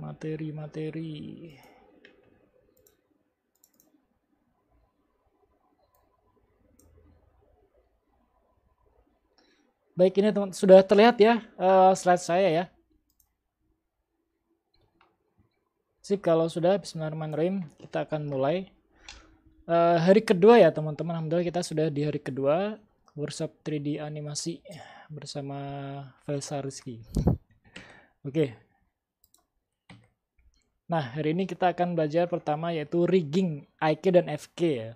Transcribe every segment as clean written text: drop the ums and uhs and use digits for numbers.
Materi. Baik, ini teman sudah terlihat ya slide saya ya. Sip, kalau sudah, bismillahirrahmanirrahim, kita akan mulai. Hari kedua ya teman-teman, alhamdulillah kita sudah di hari kedua workshop 3D animasi bersama Faisal Rizky. Oke. Nah, hari ini kita akan belajar pertama yaitu rigging IK dan FK ya.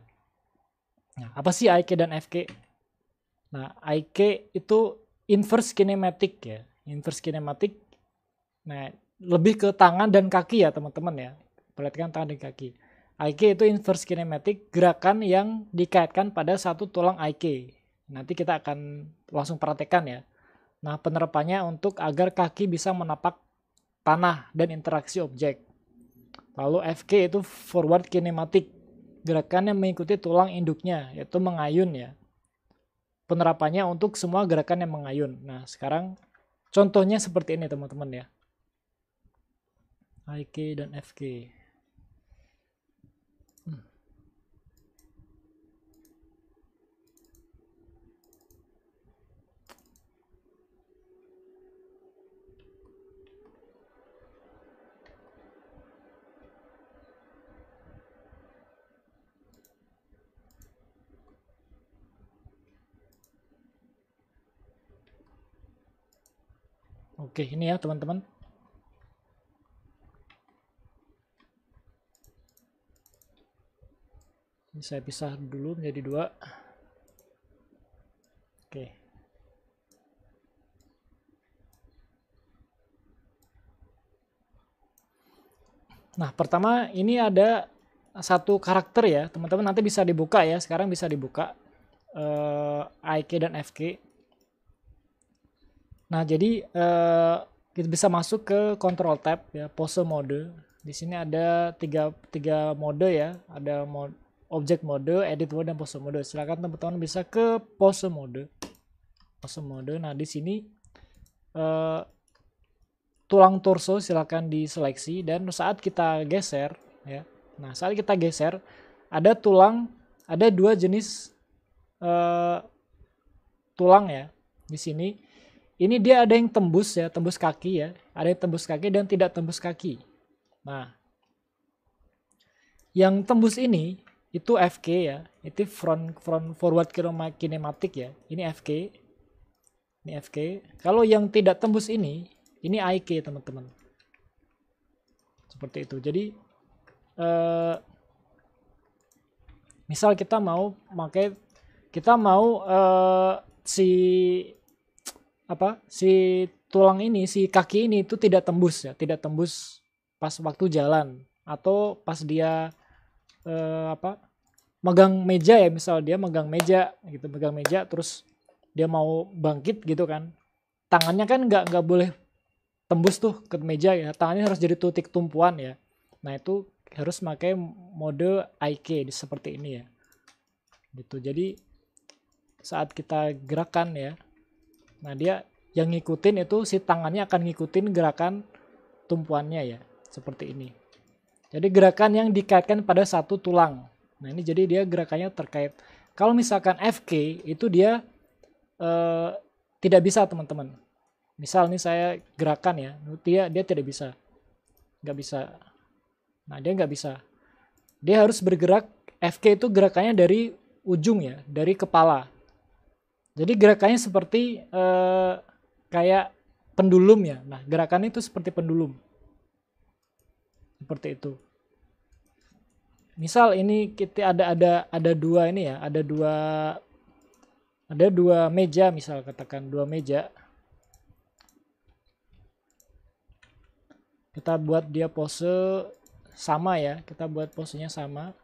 Nah, apa sih IK dan FK? Nah, IK itu inverse kinematic ya. Inverse kinematic. Nah, lebih ke tangan dan kaki ya teman-teman ya. Perhatikan tangan dan kaki. IK itu inverse kinematic, gerakan yang dikaitkan pada satu tulang IK. Nanti kita akan langsung praktekkan ya. Nah, penerapannya untuk agar kaki bisa menapak tanah dan interaksi objek. Lalu FK itu forward kinematic, gerakan yang mengikuti tulang induknya, yaitu mengayun ya. Penerapannya untuk semua gerakan yang mengayun. Nah, sekarang contohnya seperti ini teman-teman ya. IK dan FK. Oke, ini ya teman-teman. Ini saya pisah dulu menjadi dua. Oke. Nah, pertama ini ada satu karakter ya, teman-teman nanti bisa dibuka ya, sekarang bisa dibuka IK dan FK. Nah, jadi kita bisa masuk ke control tab ya, pose mode. Di sini ada tiga mode ya, ada object mode, edit mode, dan pose mode. Silakan teman-teman bisa ke pose mode. Pose mode. Nah, di sini tulang torso silakan diseleksi dan saat kita geser ya. Nah, saat kita geser ada tulang, ada dua jenis tulang ya di sini. Ini dia ada yang tembus ya, tembus kaki ya, ada yang tembus kaki dan tidak tembus kaki. Nah, yang tembus ini itu FK ya, itu front forward kinematic ya. Ini FK. Ini FK. Kalau yang tidak tembus ini IK teman-teman. Seperti itu. Jadi misal kita mau pakai, kita mau si tulang ini, si kaki ini itu tidak tembus ya, tidak tembus pas waktu jalan atau pas dia megang meja ya, misal dia megang meja gitu, megang meja terus dia mau bangkit gitu kan, tangannya kan nggak boleh tembus tuh ke meja ya, tangannya harus jadi titik tumpuan ya. Nah, itu harus pakai mode IK seperti ini ya gitu. Jadi saat kita gerakan ya, nah dia yang ngikutin itu si tangannya akan ngikutin gerakan tumpuannya ya, seperti ini. Jadi gerakan yang dikaitkan pada satu tulang. Nah, ini jadi dia gerakannya terkait. Kalau misalkan FK itu dia tidak bisa teman-teman. Misal nih saya gerakan ya, dia tidak bisa, nggak bisa. Nah, dia nggak bisa. Dia harus bergerak. FK itu gerakannya dari ujung ya, dari kepala. Jadi gerakannya seperti kayak pendulum ya. Nah, gerakannya itu seperti pendulum. Seperti itu. Misal ini kita ada dua ini ya, ada dua meja, misal katakan dua meja. Kita buat dia pose sama ya, kita buat posenya sama.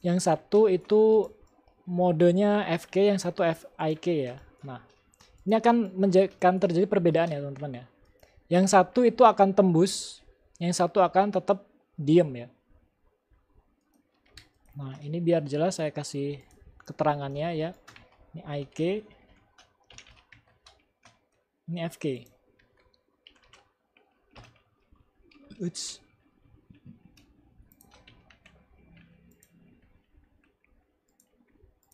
Yang satu itu modenya FK, yang satu FIK ya. Nah, ini akan terjadi perbedaan ya teman-teman ya. Yang satu itu akan tembus, yang satu akan tetap diem ya. Nah, ini biar jelas saya kasih keterangannya ya. Ini IK, ini FK. Uts.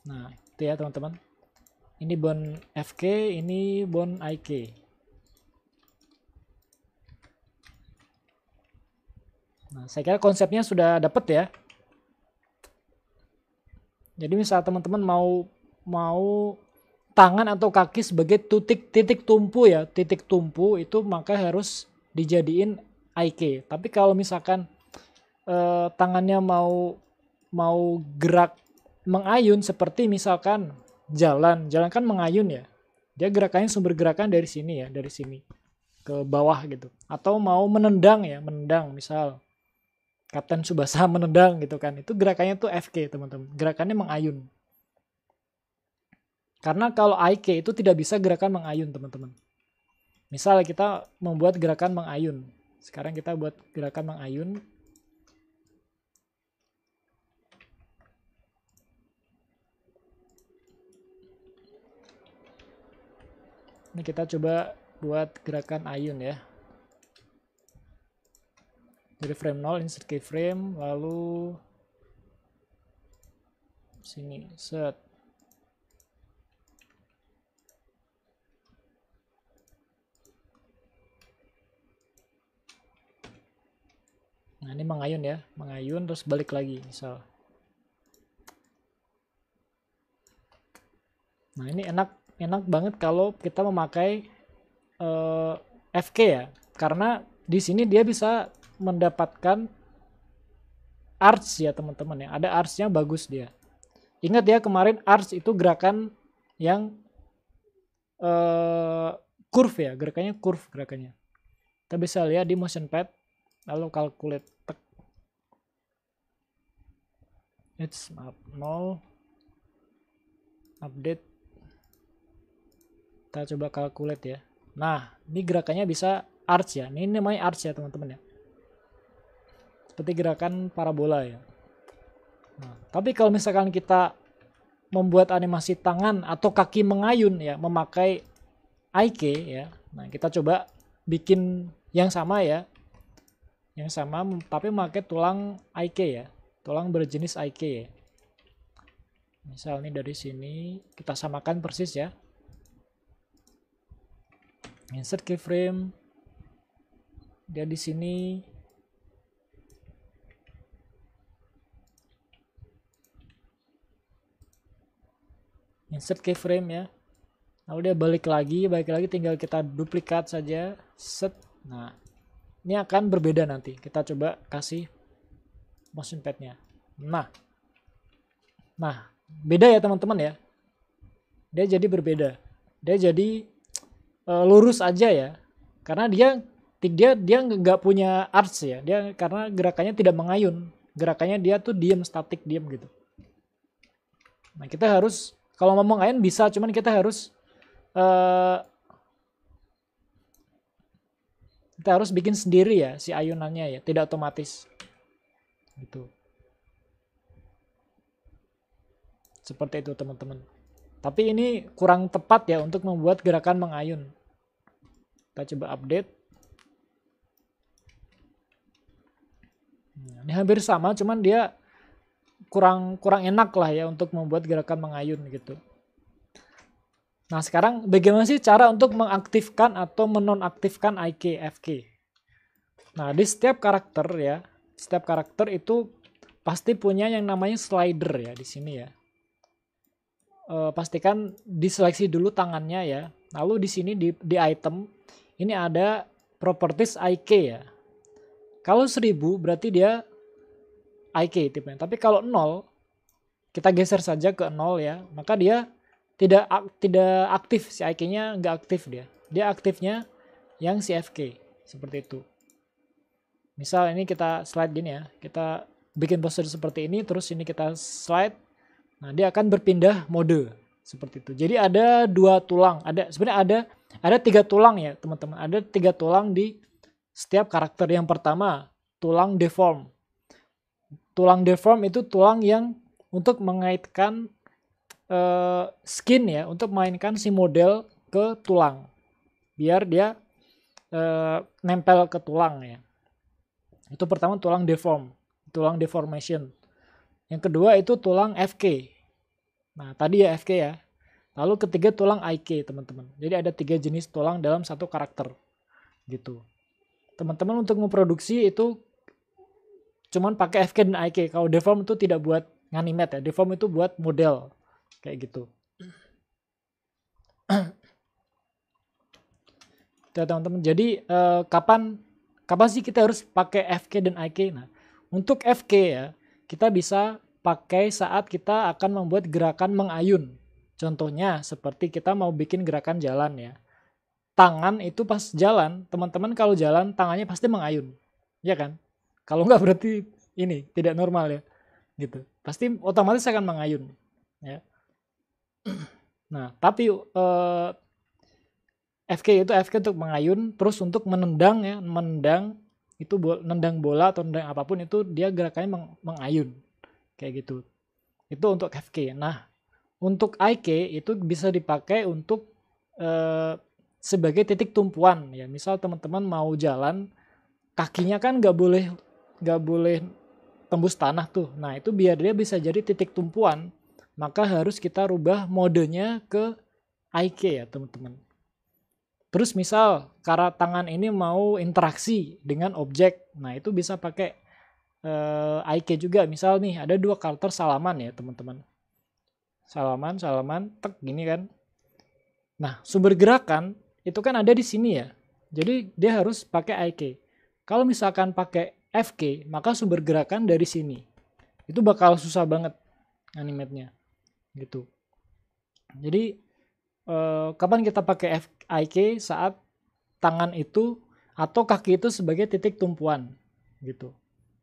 Nah, itu ya teman-teman. Ini bond FK, ini bond IK. Nah, saya kira konsepnya sudah dapat ya. Jadi misal teman-teman mau tangan atau kaki sebagai titik tumpu ya, titik tumpu itu maka harus dijadiin IK. Tapi kalau misalkan tangannya mau gerak mengayun seperti misalkan jalan kan mengayun ya. Dia gerakannya sumber gerakan dari sini ya, dari sini ke bawah gitu. Atau mau menendang ya, menendang misal Kapten Tsubasa menendang gitu kan. Itu gerakannya tuh FK teman-teman. Gerakannya mengayun. Karena kalau IK itu tidak bisa gerakan mengayun teman-teman. Misal kita membuat gerakan mengayun. Sekarang kita buat gerakan mengayun. Ini kita coba buat gerakan ayun ya. Dari frame 0, insert keyframe, lalu sini, set. Nah ini mengayun ya, mengayun terus balik lagi misal. Nah ini enak banget kalau kita memakai FK ya, karena di sini dia bisa mendapatkan arch ya teman-teman ya, ada arch-nya bagus dia. Ingat ya kemarin arch itu gerakan yang curve ya, gerakannya curve gerakannya. Kita bisa lihat di motion pad, lalu calculate it's 0 update, kita coba calculate ya. Nah ini gerakannya bisa arch ya, ini namanya arch ya teman-teman ya, seperti gerakan parabola ya. Nah, tapi kalau misalkan kita membuat animasi tangan atau kaki mengayun ya memakai IK ya, nah kita coba bikin yang sama ya, yang sama tapi memakai tulang IK ya, tulang berjenis IK ya. Misal nih dari sini kita samakan persis ya, insert keyframe, dia di sini, insert keyframe ya, lalu dia balik lagi tinggal kita duplikat saja, set. Nah ini akan berbeda nanti, kita coba kasih motion padnya. Nah beda ya teman-teman ya, dia jadi berbeda, dia jadi lurus aja ya, karena dia nggak punya arch ya, dia karena gerakannya tidak mengayun, gerakannya dia tuh diam, statik, diam gitu. Nah kita harus kalau mau mengayun bisa, cuman kita harus bikin sendiri ya si ayunannya ya, tidak otomatis gitu. Seperti itu teman-teman. Tapi ini kurang tepat ya untuk membuat gerakan mengayun. Kita coba update. Nah, ini hampir sama, cuman dia kurang enak lah ya untuk membuat gerakan mengayun gitu. Nah sekarang bagaimana sih cara untuk mengaktifkan atau menonaktifkan IK, FK? Nah di setiap karakter ya, setiap karakter itu pasti punya yang namanya slider ya di sini ya. Pastikan diseleksi dulu tangannya ya. Lalu di sini di item ini ada properties IK ya. Kalau 1000 berarti dia IK tipenya. Tapi kalau 0 kita geser saja ke 0 ya, maka dia tidak aktif, si IK-nya nggak aktif dia. Dia aktifnya yang si FK seperti itu. Misal ini kita slide gini ya, kita bikin poster seperti ini, terus ini kita slide. Nah, dia akan berpindah mode seperti itu. Jadi ada 2 tulang, sebenarnya ada 3 tulang ya, teman-teman. Ada 3 tulang di setiap karakter. Yang pertama, tulang deform. Tulang deform itu tulang yang untuk mengaitkan skin ya untuk mainkan si model ke tulang biar dia nempel ke tulang ya. Itu pertama tulang deform, tulang deformation. Yang kedua itu tulang FK. Nah, tadi ya FK ya. Lalu ketiga tulang IK, teman-teman. Jadi ada 3 jenis tulang dalam satu karakter. Gitu. Teman-teman untuk memproduksi itu cuman pakai FK dan IK. Kalau deform itu tidak buat nganimet ya. Deform itu buat model. Kayak gitu. Itu teman-teman. Jadi kapan sih kita harus pakai FK dan IK? Nah, untuk FK ya, kita bisa pakai saat kita akan membuat gerakan mengayun. Contohnya seperti kita mau bikin gerakan jalan ya. Tangan itu pas jalan, teman-teman kalau jalan tangannya pasti mengayun. Ya kan? Kalau enggak berarti ini tidak normal ya. Gitu. Pasti otomatis akan mengayun, ya. Nah, tapi FK untuk mengayun, terus untuk menendang ya, menendang itu nendang bola atau nendang apapun itu dia gerakannya mengayun. Kayak gitu. Itu untuk FK. Nah, untuk IK itu bisa dipakai untuk sebagai titik tumpuan ya. Misal teman-teman mau jalan, kakinya kan nggak boleh tembus tanah tuh. Nah, itu biar dia bisa jadi titik tumpuan, maka harus kita rubah modenya ke IK ya, teman-teman. Terus misal cara tangan ini mau interaksi dengan objek. Nah, itu bisa pakai IK juga. Misal nih ada 2 karakter salaman ya, teman-teman. Salaman, tek gini kan. Nah, sumber gerakan itu kan ada di sini ya. Jadi dia harus pakai IK. Kalau misalkan pakai FK, maka sumber gerakan dari sini. Itu bakal susah banget animate-nya. Gitu. Jadi kapan kita pakai IK saat tangan itu atau kaki itu sebagai titik tumpuan gitu.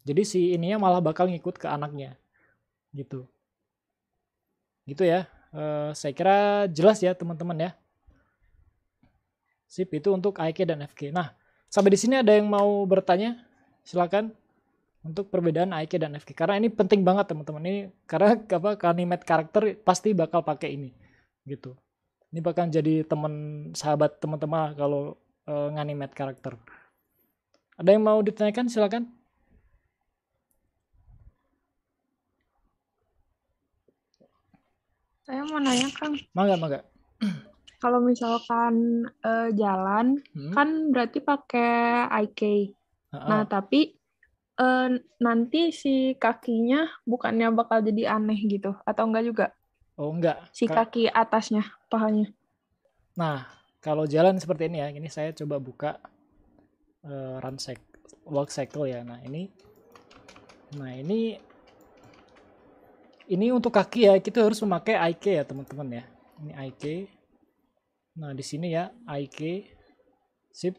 Jadi si ininya malah bakal ngikut ke anaknya. Gitu. Gitu ya. Saya kira jelas ya teman-teman ya. Sip, itu untuk IK dan FK. Nah, sampai di sini ada yang mau bertanya? Silakan untuk perbedaan IK dan FK. Karena ini penting banget teman-teman. Ini karena animate karakter pasti bakal pakai ini. Gitu. Ini bakal jadi sahabat teman-teman kalau nganimet karakter. Ada yang mau ditanyakan? Silakan. Saya mau nanya, Kang. Mangga. Kalau misalkan jalan, kan berarti pakai IK. Nah, tapi nanti si kakinya bukannya bakal jadi aneh gitu? Atau enggak juga? Oh, enggak. Si kaki atasnya, pahanya. Nah, kalau jalan seperti ini ya, ini saya coba buka walk cycle ya. Nah, ini untuk kaki ya, kita harus memakai IK ya, teman-teman ya. Ini IK. Nah, di sini ya, IK. Sip.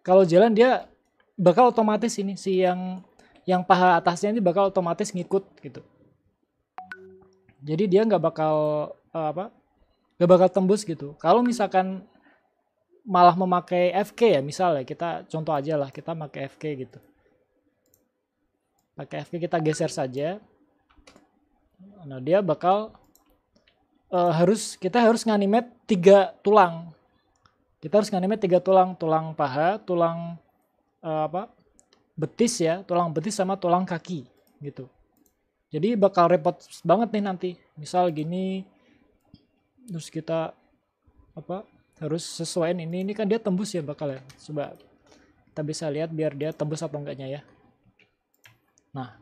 Kalau jalan dia bakal otomatis ini si yang paha atasnya ini bakal otomatis ngikut gitu. Jadi dia nggak bakal nggak bakal tembus gitu. Kalau misalkan malah memakai FK ya, misal ya kita contoh aja lah, kita pakai FK gitu. Pakai FK kita geser saja. Nah, dia bakal kita harus nganimet 3 tulang. Kita harus nganimet 3 tulang, tulang paha, tulang betis ya, tulang betis sama tulang kaki gitu. Jadi bakal repot banget nih nanti. Misal gini, terus kita harus sesuaiin ini kan dia tembus ya bakal ya. Coba kita bisa lihat biar dia tembus atau enggaknya ya. Nah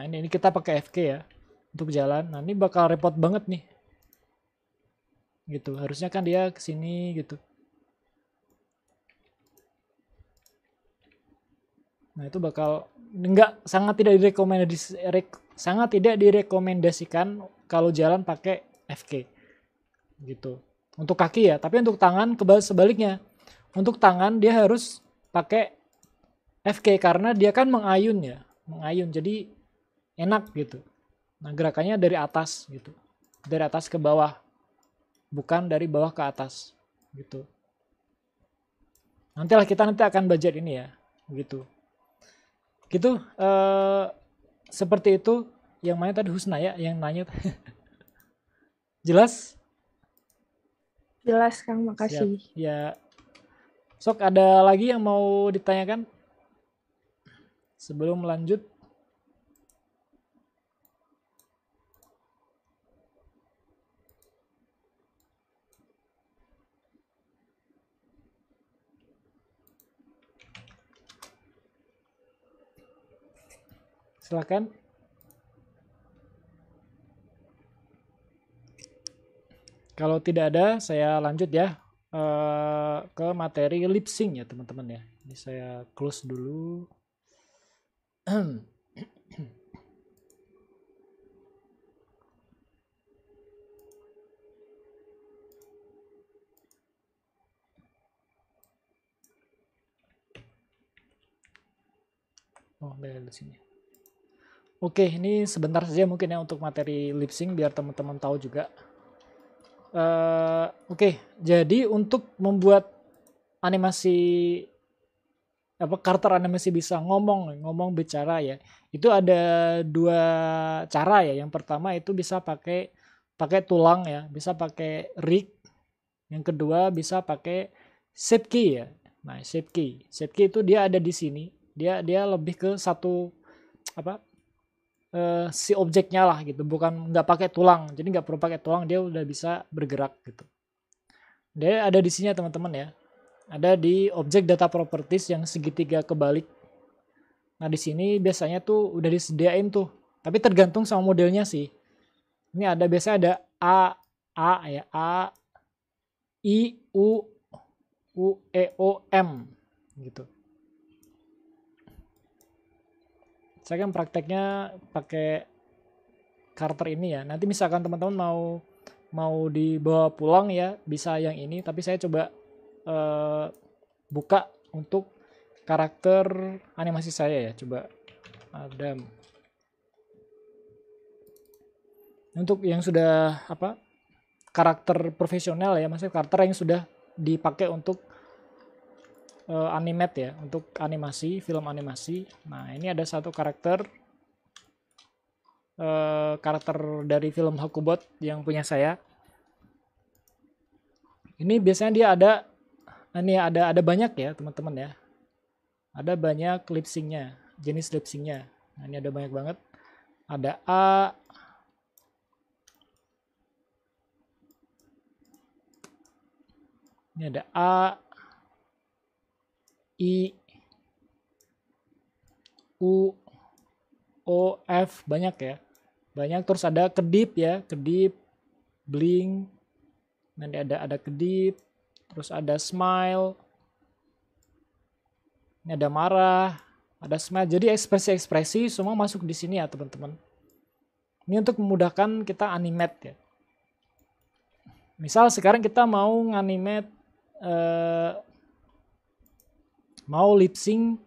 ini kita pakai FK ya untuk jalan. Nah ini bakal repot banget nih. Gitu. Harusnya kan dia kesini gitu. Nah itu bakal sangat tidak direkomendasikan kalau jalan pakai FK gitu. Untuk kaki ya, tapi untuk tangan sebaliknya. Untuk tangan dia harus pakai FK karena dia kan mengayun ya, mengayun jadi enak gitu. Nah gerakannya dari atas gitu, dari atas ke bawah, bukan dari bawah ke atas gitu. Nantilah kita akan budget ini ya, gitu. Gitu seperti itu yang mana tadi Husna ya yang nanya. Jelas? Jelas Kang, makasih. Siap. Ya. Sok ada lagi yang mau ditanyakan sebelum lanjut? Silakan. Kalau tidak ada, saya lanjut ya ke materi lip sync ya teman-teman ya. Ini saya close dulu. Oh, dari sini. Oke, ini sebentar saja mungkin ya untuk materi lip sync biar teman-teman tahu juga. Oke, jadi untuk membuat animasi karakter animasi bisa ngomong bicara ya, itu ada dua cara ya. Yang pertama itu bisa pakai tulang ya, bisa pakai rig. Yang kedua bisa pakai shape key ya. Nah, shape key itu dia ada di sini. Dia lebih ke satu si objeknya lah gitu, bukan nggak pakai tulang. Jadi nggak perlu pakai tulang, dia udah bisa bergerak gitu. Dia ada di sini ya teman-teman ya. Ada di objek data properties yang segitiga kebalik. Nah di sini biasanya tuh udah disediain tuh, tapi tergantung sama modelnya sih. Ini ada biasanya ada A, I, U, E, O, M gitu. Saya kan prakteknya pakai karakter ini ya. Nanti misalkan teman-teman mau dibawa pulang ya, bisa yang ini. Tapi saya coba buka untuk karakter animasi saya ya. Coba Adam. Untuk yang sudah karakter profesional ya, maksudnya karakter yang sudah dipakai untuk animate ya, untuk animasi, film animasi. Nah ini ada satu karakter dari film Hakubot yang punya saya. Ini biasanya dia ada banyak ya teman-teman ya. Ada banyak lip sync-nya, jenis lip sync-nya. Nah, ini ada banyak banget. Ada A, ini ada A, I, U, O, F, banyak ya. Banyak, terus ada kedip ya, kedip, blink, nanti ada kedip, terus ada smile, ini ada marah, ada smile. Jadi ekspresi-ekspresi semua masuk di sini ya teman-teman. Ini untuk memudahkan kita animate ya. Misal sekarang kita mau nganimate, mau lip sync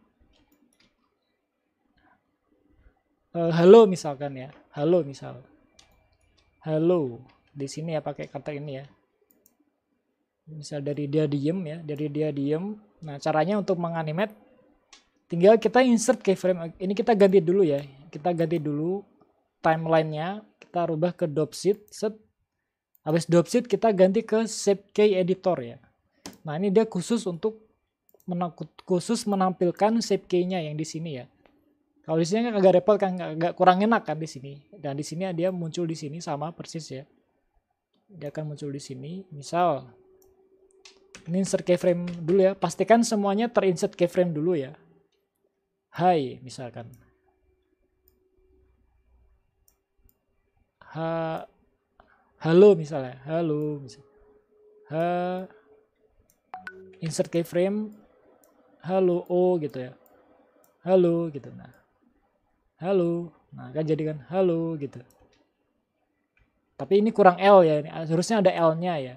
halo misalkan ya, halo misal, halo di sini ya pakai kata ini ya. Misal dari dia diem. Nah caranya untuk menganimate, tinggal kita insert keyframe. Ini kita ganti dulu ya, kita ganti dulu timelinenya, kita rubah ke dropsheet, set. Habis dropsheet kita ganti ke shape key editor ya. Nah ini dia khusus menampilkan shape key-nya yang di sini ya. Kalau di sini kan agak repot kan, agak kurang enak kan di sini. Dan di sini dia muncul di sini sama persis ya. Dia akan muncul di sini. Misal ini insert keyframe dulu ya. Pastikan semuanya terinsert keyframe dulu ya. Hai misalkan. Halo misalnya. Halo misalnya. Insert keyframe. Halo O gitu ya. Halo gitu. Nah. Halo. Nah, kan jadi kan halo gitu. Tapi ini kurang L ya, ini harusnya ada L-nya ya.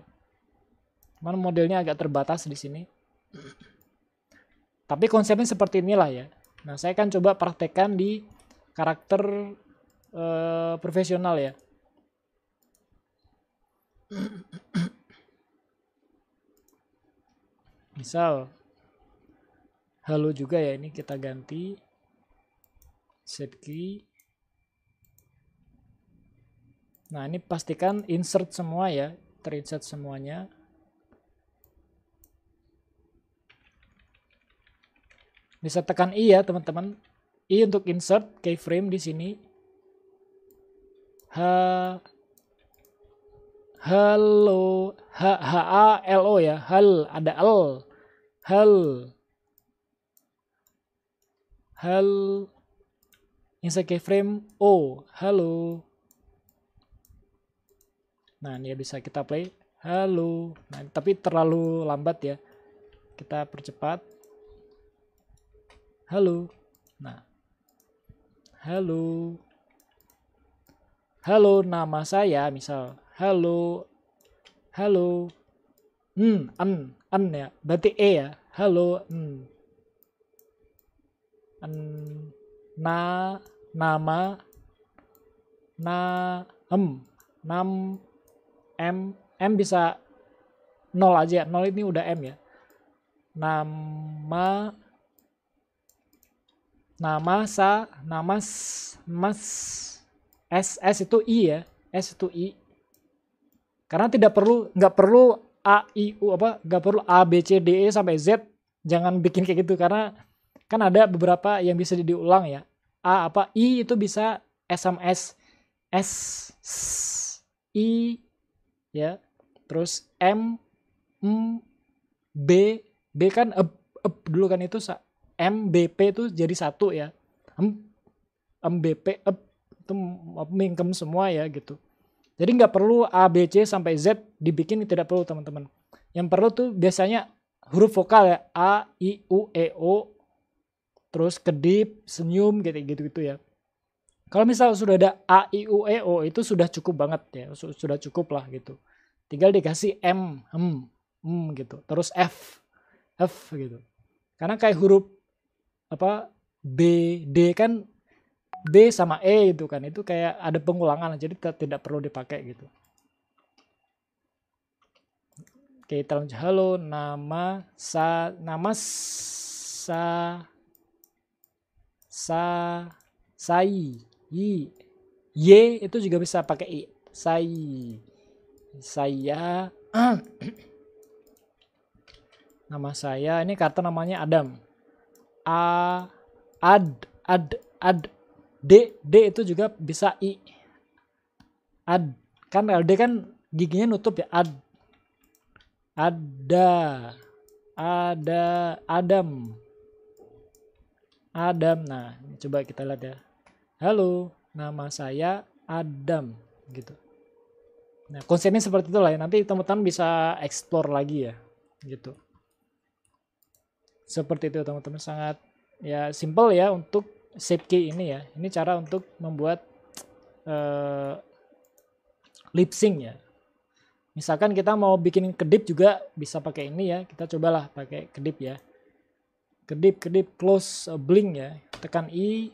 Cuman modelnya agak terbatas di sini. Tapi konsepnya seperti inilah ya. Nah, saya kan coba praktekkan di karakter profesional ya. Misal halo juga ya, ini kita ganti shape key. Nah, ini pastikan insert semua ya, terinsert semuanya. Bisa tekan I ya, teman-teman. I untuk insert keyframe di sini. Halo, H-A-L-O ya, hal, ada L. Hal, insert keyframe O, halo. Nah, ini bisa kita play. Halo. Nah, tapi terlalu lambat ya. Kita percepat. Halo. Nah. Halo. Halo, nama saya misal. Halo. Halo. Ya. Berarti E ya. Halo. Nama. M bisa 0 aja. 0 ini udah M ya. Nama S itu I ya. S itu I. Karena nggak perlu A I U nggak perlu A B C D E sampai Z. Jangan bikin kayak gitu karena kan ada beberapa yang bisa diulang ya. I itu bisa SMS S I ya. Terus M B kan dulu kan itu MBP itu jadi satu ya. MBP itu mingkem semua ya gitu. Jadi nggak perlu A, B, C sampai Z dibikin, tidak perlu teman-teman. Yang perlu tuh biasanya huruf vokal ya. A, I, U, E, O. Terus kedip, senyum gitu ya. Kalau misal sudah ada A, I, U, E, O itu sudah cukup banget ya. Sudah cukup lah gitu. Tinggal dikasih M, gitu. Terus F gitu. Karena kayak huruf B, D kan B sama E itu kan, itu kayak ada pengulangan, jadi tidak perlu dipakai gitu. Oke, kita lanjut. Halo, nama Sai, Y itu juga bisa pakai I. Saya nama saya, ini kartu namanya Adam. D itu juga bisa I. Kan LD kan giginya nutup ya. Ada Adam. Nah, coba kita lihat ya. Halo, nama saya Adam gitu. Nah, konsepnya seperti itulah ya. Nanti teman-teman bisa explore lagi ya gitu. Seperti itu teman-teman, sangat ya simple ya untuk shape key ini ya. Ini cara untuk membuat lip sync ya. Misalkan kita mau bikin kedip juga bisa pakai ini ya. Kita cobalah pakai kedip ya. Kedip close blink ya. Tekan I,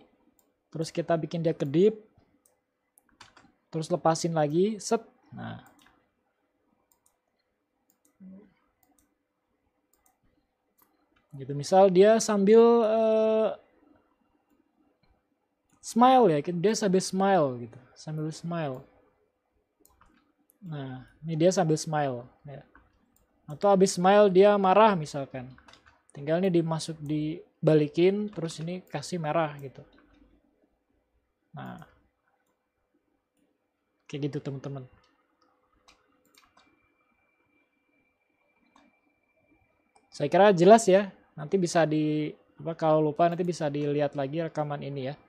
terus kita bikin dia kedip. Terus lepasin lagi, set. Nah. Gitu, misal dia sambil smile ya, dia sambil smile gitu, sambil smile. Nah, ini dia sambil smile ya. Atau habis smile dia marah misalkan. Tinggal ini dibalikin, terus ini kasih merah gitu. Nah, kayak gitu teman-teman. Saya kira jelas ya. Nanti bisa kalau lupa nanti bisa dilihat lagi rekaman ini ya.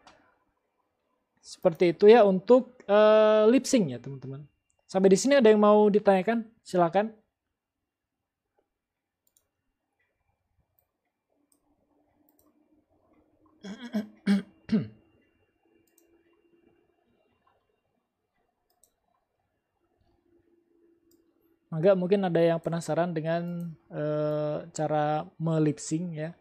Seperti itu ya untuk lip sync ya teman-teman. Sampai di sini ada yang mau ditanyakan? Silakan. Enggak, mungkin ada yang penasaran dengan cara melip sync ya.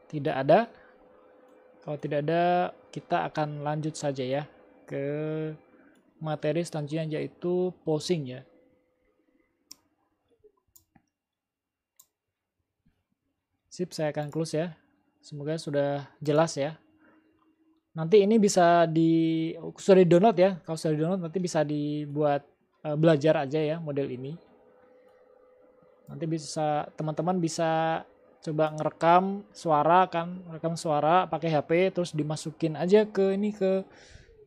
Tidak ada. Kalau tidak ada, kita akan lanjut saja ya ke materi selanjutnya yaitu posing ya. Sip, saya akan close ya. Semoga sudah jelas ya. Nanti ini bisa sudah di download ya. Kalau sudah di download nanti bisa dibuat belajar aja ya model ini. Nanti bisa teman-teman bisa coba ngerekam suara kan, rekam suara pakai HP terus dimasukin aja ke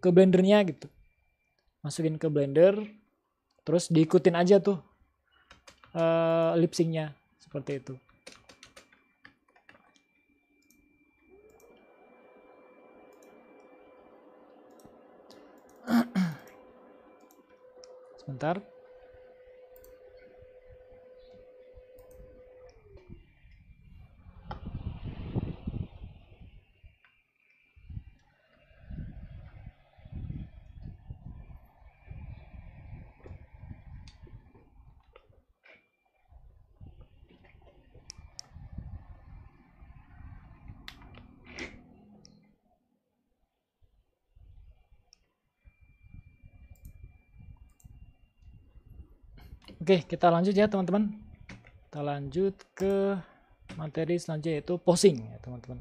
blendernya gitu. Masukin ke blender terus diikutin aja tuh lip sync-nya seperti itu. Sebentar. Oke, kita lanjut ya teman-teman. Kita lanjut ke materi selanjutnya yaitu posing ya teman-teman.